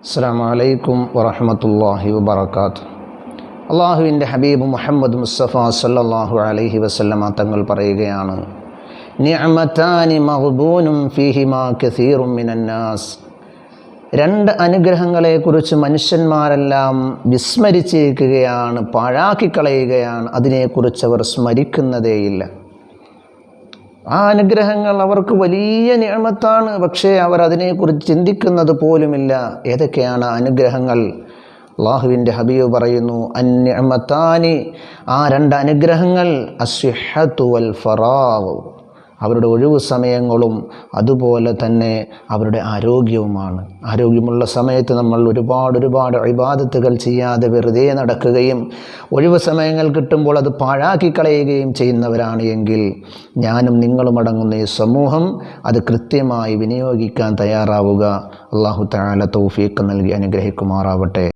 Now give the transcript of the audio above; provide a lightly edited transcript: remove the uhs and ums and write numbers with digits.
അസ്സലാമു അലൈക്കും വറഹ്മത്തുള്ളാഹി വബറകാതുഹു. അള്ളാഹുവിൻ്റെ ഹബീബ് മുഹമ്മദ് മുസ്തഫ സല്ലല്ലാഹു അലൈഹി വസല്ലമ തങ്ങൾ പറയുകയാണ്, നിഅമതാനി മഗ്ബൂനും ഫീഹിമാ കസീറും മിനന്നാസ്. രണ്ട് അനുഗ്രഹങ്ങളെക്കുറിച്ച് മനുഷ്യന്മാരെല്ലാം വിസ്മരിച്ചിരിക്കുകയാണ്, പാഴാക്കിക്കളയുകയാണ്. അതിനെക്കുറിച്ച് അവർ സ്മരിക്കുന്നതേയില്ല. ആ അനുഗ്രഹങ്ങൾ അവർക്ക് വലിയ നിഅമത്താണ്, പക്ഷേ അവർ അതിനെക്കുറിച്ച് ചിന്തിക്കുന്നത് പോലുമില്ല. ഏതൊക്കെയാണ് അനുഗ്രഹങ്ങൾ? അള്ളാഹുവിൻ്റെ ഹബീബ് പറയുന്നു, അന്നിഅമതാനി, ആ രണ്ട് അനുഗ്രഹങ്ങൾ, അസ്സിഹ്ഹത്തു വൽ ഫറാഗ്, അവരുടെ ഒഴിവു സമയങ്ങളും അതുപോലെ തന്നെ അവരുടെ ആരോഗ്യവുമാണ്. ആരോഗ്യമുള്ള സമയത്ത് നമ്മൾ ഒരുപാട് ഇബാദത്തുകൾ ചെയ്യാതെ വെറുതെ നടക്കുകയും ഒഴിവു സമയങ്ങൾ കിട്ടുമ്പോൾ അത് പാഴാക്കിക്കളയുകയും ചെയ്യുന്നവരാണ് എങ്കിൽ ഞാനും നിങ്ങളും അടങ്ങുന്ന ഈ സമൂഹം അത് കൃത്യമായി വിനിയോഗിക്കാൻ തയ്യാറാവുക. അല്ലാഹു തആല തൗഫീഖ് നൽകി അനുഗ്രഹിക്കുമാറാവട്ടെ.